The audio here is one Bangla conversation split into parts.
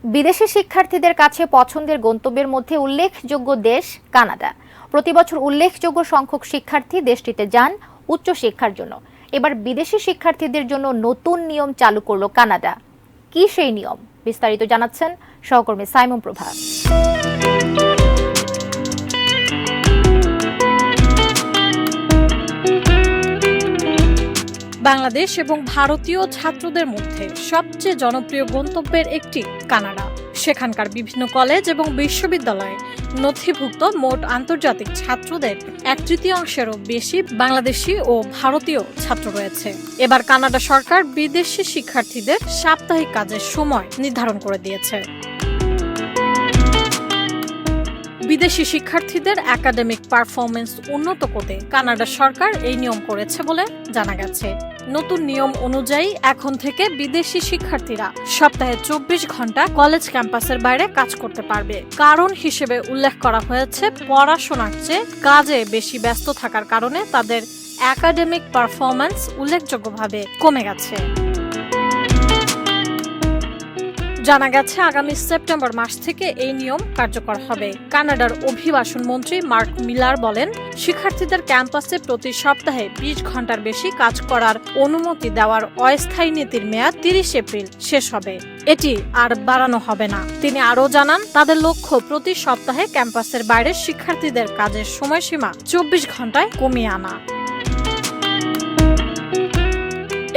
বিদেশি শিক্ষার্থীদের কাছে পছন্দের গন্তব্যের মধ্যে উল্লেখযোগ্য দেশ কানাডা। প্রতিবছর উল্লেখযোগ্য সংখ্যক শিক্ষার্থী দেশটিতে যান উচ্চশিক্ষার জন্য। এবার বিদেশি শিক্ষার্থীদের জন্য নতুন নিয়ম চালু করল কানাডা। কি সেই নিয়ম, বিস্তারিত জানাচ্ছেন সহকর্মী সাইমন প্রভা। বাংলাদেশ এবং ভারতীয় ছাত্রদের মধ্যে সবচেয়ে জনপ্রিয় গন্তব্যের একটি কানাডা। সেখানকার বিভিন্ন কলেজ এবং বিশ্ববিদ্যালয়ে নথিভুক্ত মোট আন্তর্জাতিক ছাত্রদের 1/3-অংশেরও বেশি বাংলাদেশি ও ভারতীয় ছাত্র রয়েছে। এবার কানাডা সরকার বিদেশি শিক্ষার্থীদের সাপ্তাহিক কাজের সময় নির্ধারণ করে দিয়েছে। বিদেশি শিক্ষার্থীদের একাডেমিক পারফরমেন্স উন্নত করতে কানাডা সরকার এই নিয়ম করেছে বলে জানা গেছে। নতুন নিয়ম অনুযায়ী এখন থেকে বিদেশি শিক্ষার্থীরা সপ্তাহে 24 ঘন্টা কলেজ ক্যাম্পাসের বাইরে কাজ করতে পারবে। কারণ হিসেবে উল্লেখ করা হয়েছে পড়াশোনার চেয়ে কাজে বেশি ব্যস্ত থাকার কারণে তাদের একাডেমিক পারফরমেন্স উল্লেখযোগ্যভাবে কমে গেছে। জানা গেছে আগামী সেপ্টেম্বর মাস থেকে এই নিয়ম কার্যকর হবে। কানাডার অভিবাসন মন্ত্রী মার্ক মিলার বলেন, শিক্ষার্থীদের ক্যাম্পাসে প্রতি সপ্তাহে 20 ঘন্টার বেশি কাজ করার অনুমতি দেওয়ার অস্থায়ী নীতির মেয়াদ 30 এপ্রিল শেষ হবে। এটি আর বাড়ানো হবে না। তিনি আরও জানান, তাদের লক্ষ্য প্রতি সপ্তাহে ক্যাম্পাসের বাইরে শিক্ষার্থীদের কাজের সময়সীমা 24 ঘন্টায় কমিয়ে আনা।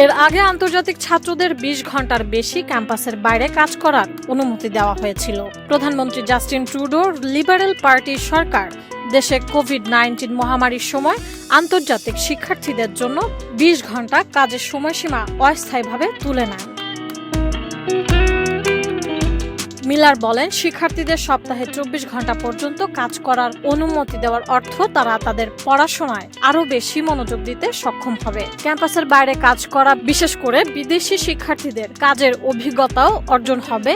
এর আগে আন্তর্জাতিক ছাত্রদের 20 ঘন্টার বেশি ক্যাম্পাসের বাইরে কাজ করার অনুমতি দেওয়া হয়েছিল। প্রধানমন্ত্রী জাস্টিন ট্রুডোর লিবারেল পার্টির সরকার দেশে কোভিড-19 মহামারীর সময় আন্তর্জাতিক শিক্ষার্থীদের জন্য 20 ঘন্টা কাজের সময়সীমা অস্থায়ীভাবে তুলে নেন। মিলার বলেন, শিক্ষার্থীদের সপ্তাহে 24 ঘন্টা পর্যন্ত কাজ করার অনুমতি দেওয়ার অর্থ তারা তাদের পড়াশোনায় আরও বেশি মনোযোগ দিতে সক্ষম হবে। ক্যাম্পাসের বাইরে কাজ করা, বিশেষ করে বিদেশি শিক্ষার্থীদের কাজের অভিজ্ঞতাও অর্জন হবে।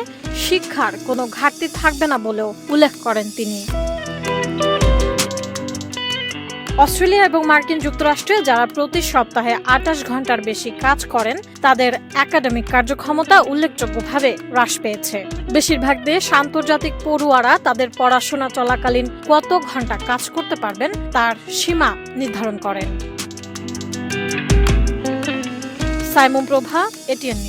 শিক্ষার কোনো ঘাটতি থাকবে না বলেও উল্লেখ করেন তিনি। অস্ট্রেলিয়া এবং মার্কিন যুক্তরাষ্ট্রে যারা প্রতি সপ্তাহে 28 ঘন্টার বেশি কাজ করেন, তাদের একাডেমিক কার্যক্ষমতা উল্লেখযোগ্যভাবে হ্রাস পেয়েছে। বেশিরভাগ দেশ আন্তর্জাতিক পড়ুয়ারা তাদের পড়াশোনা চলাকালীন কত ঘন্টা কাজ করতে পারবেন তার সীমা নির্ধারণ করেন। সাইমন প্রভা, এটিএন।